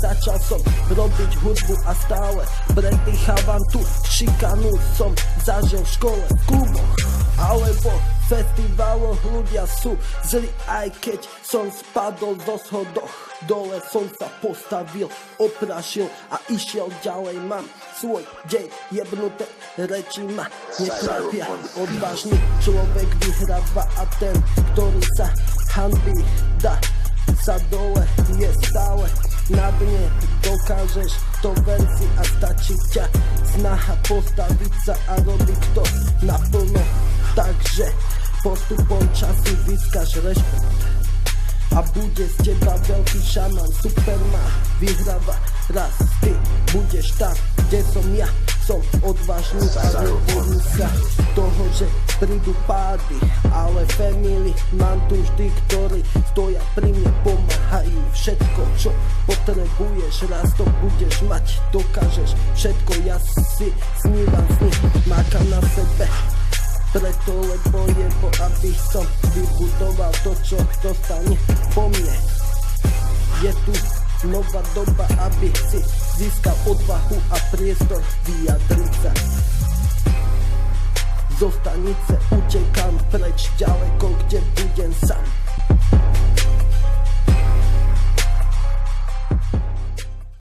začal som robiť hudbu a stále predýchávam tú šikanu. Som zažil v škole, v kluboch alebo festivaloch. Ľudia sú zlí, aj keď som spadol zo schodoch. Dole som sa postavil, oprašil a išiel ďalej. Mám svoj dej, jebnuté reči ma netrápia. Odvážny človek vyhráva a ten, ktorý sa hanbí, dá sa dole, je stále na dne. Dokážeš to, ver si a stačí ťa snaha postaviť sa a robiť to naplno. Takže postupom času získaš rešpekt a bude z teba veľký šaman. Superman vyhráva raz, ty budeš tam, kde som ja. Som odvážny a nebojím sa toho, že prídu pády, ale family mám tu vždy, ktorí stoja pri mne, pomáhajú. Všetko, čo potrebuješ, raz to budeš mať. Dokážeš všetko, ja si snívam s nich, mákam na sebe. Preto, lebo aby som vybudoval to, čo dostane po mne. Je tu nová doba, aby si získal odvahu a priestor vyjadriť sa. Zo stanice utekám preč ďaleko, kde budem sám.